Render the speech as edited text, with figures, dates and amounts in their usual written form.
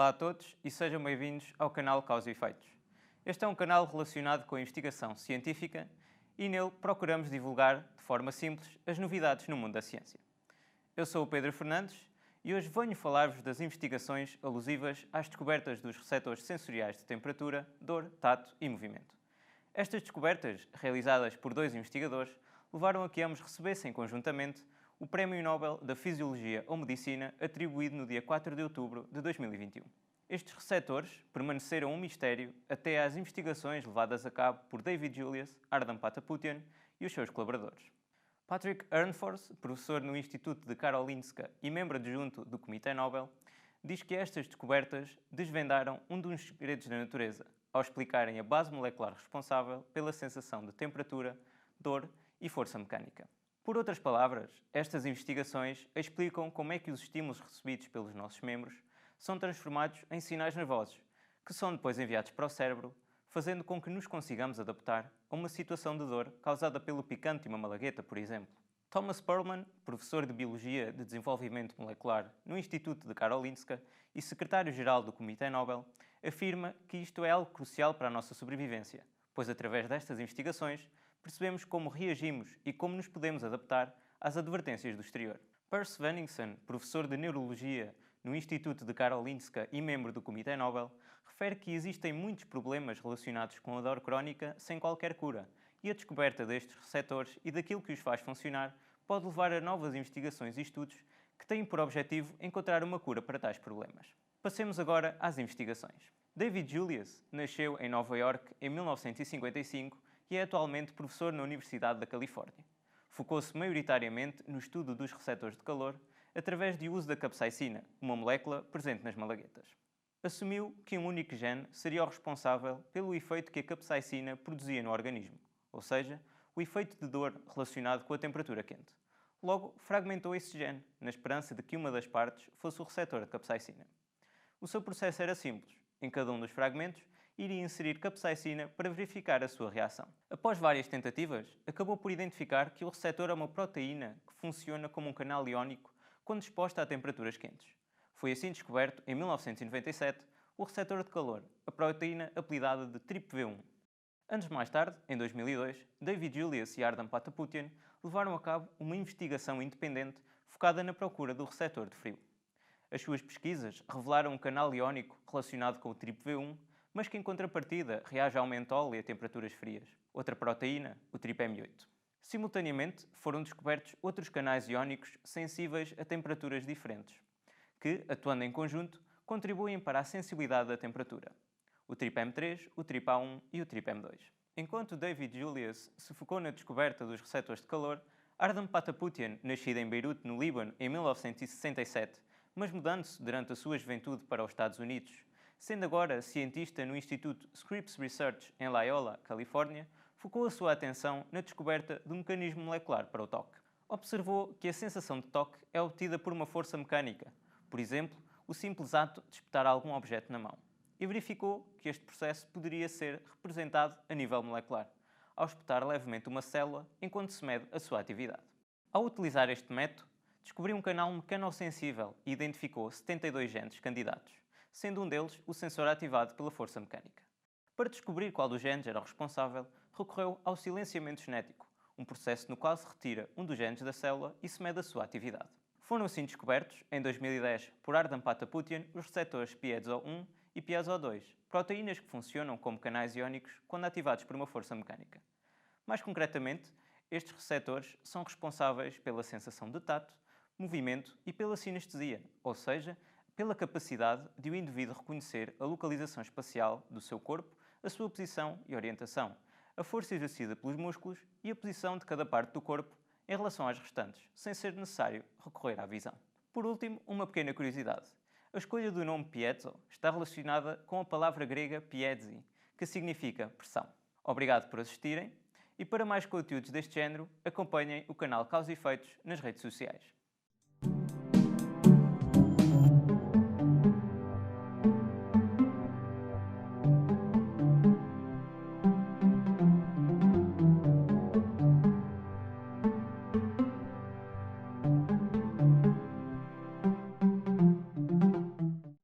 Olá a todos e sejam bem-vindos ao canal Causa e Efeitos. Este é um canal relacionado com a investigação científica e nele procuramos divulgar, de forma simples, as novidades no mundo da ciência. Eu sou o Pedro Fernandes e hoje venho falar-vos das investigações alusivas às descobertas dos receptores sensoriais de temperatura, dor, tato e movimento. Estas descobertas, realizadas por dois investigadores, levaram a que ambos recebessem conjuntamente o Prémio Nobel da Fisiologia ou Medicina, atribuído no dia 4 de outubro de 2021. Estes receptores permaneceram um mistério até às investigações levadas a cabo por David Julius, Ardem Pataputian e os seus colaboradores. Patrick Ernforth, professor no Instituto de Karolinska e membro adjunto do Comitê Nobel, diz que estas descobertas desvendaram um dos segredos da natureza, ao explicarem a base molecular responsável pela sensação de temperatura, dor e força mecânica. Por outras palavras, estas investigações explicam como é que os estímulos recebidos pelos nossos membros são transformados em sinais nervosos, que são depois enviados para o cérebro, fazendo com que nos consigamos adaptar a uma situação de dor causada pelo picante de uma malagueta, por exemplo. Thomas Perlman, professor de Biologia de Desenvolvimento Molecular no Instituto de Karolinska e secretário-geral do Comitê Nobel, afirma que isto é algo crucial para a nossa sobrevivência, pois através destas investigações percebemos como reagimos e como nos podemos adaptar às advertências do exterior. Percy Svenningsson, professor de Neurologia no Instituto de Karolinska e membro do Comitê Nobel, refere que existem muitos problemas relacionados com a dor crónica sem qualquer cura, e a descoberta destes receptores e daquilo que os faz funcionar pode levar a novas investigações e estudos que têm por objetivo encontrar uma cura para tais problemas. Passemos agora às investigações. David Julius nasceu em Nova York em 1955 e é atualmente professor na Universidade da Califórnia. Focou-se maioritariamente no estudo dos receptores de calor através do uso da capsaicina, uma molécula presente nas malaguetas. Assumiu que um único gene seria o responsável pelo efeito que a capsaicina produzia no organismo, ou seja, o efeito de dor relacionado com a temperatura quente. Logo, fragmentou esse gene, na esperança de que uma das partes fosse o receptor de capsaicina. O seu processo era simples. Em cada um dos fragmentos, iria inserir capsaicina para verificar a sua reação. Após várias tentativas, acabou por identificar que o receptor é uma proteína que funciona como um canal iónico quando exposta a temperaturas quentes. Foi assim descoberto, em 1997, o receptor de calor, a proteína apelidada de TRPV1. Anos mais tarde, em 2002, David Julius e Ardem Pataputian levaram a cabo uma investigação independente focada na procura do receptor de frio. As suas pesquisas revelaram um canal iónico relacionado com o TRPV1, mas que em contrapartida reage ao mentol e a temperaturas frias, outra proteína, o TRPM8. Simultaneamente, foram descobertos outros canais iónicos sensíveis a temperaturas diferentes, que, atuando em conjunto, contribuem para a sensibilidade da temperatura, o TRPM3, o TRPA1 e o TRPM2. Enquanto David Julius se focou na descoberta dos receptores de calor, Ardem Pataputian, nascido em Beirute, no Líbano, em 1967, mas mudando-se durante a sua juventude para os Estados Unidos, sendo agora cientista no Instituto Scripps Research em Loyola, Califórnia, focou a sua atenção na descoberta do mecanismo molecular para o toque. Observou que a sensação de toque é obtida por uma força mecânica, por exemplo, o simples ato de espetar algum objeto na mão, e verificou que este processo poderia ser representado a nível molecular, ao espetar levemente uma célula enquanto se mede a sua atividade. Ao utilizar este método, descobriu um canal mecanosensível e identificou 72 genes candidatos, sendo um deles o sensor ativado pela força mecânica. Para descobrir qual dos genes era o responsável, recorreu ao silenciamento genético, um processo no qual se retira um dos genes da célula e se mede a sua atividade. Foram assim descobertos, em 2010, por Ardem Pataputian, os receptores piezo-1 e piezo-2, proteínas que funcionam como canais iónicos quando ativados por uma força mecânica. Mais concretamente, estes receptores são responsáveis pela sensação de tato, movimento e pela sinestesia, ou seja, pela capacidade de o indivíduo reconhecer a localização espacial do seu corpo, a sua posição e orientação, a força exercida pelos músculos e a posição de cada parte do corpo em relação às restantes, sem ser necessário recorrer à visão. Por último, uma pequena curiosidade. A escolha do nome piezo está relacionada com a palavra grega piezi, que significa pressão. Obrigado por assistirem e para mais conteúdos deste género, acompanhem o canal Causa e Efeitos nas redes sociais.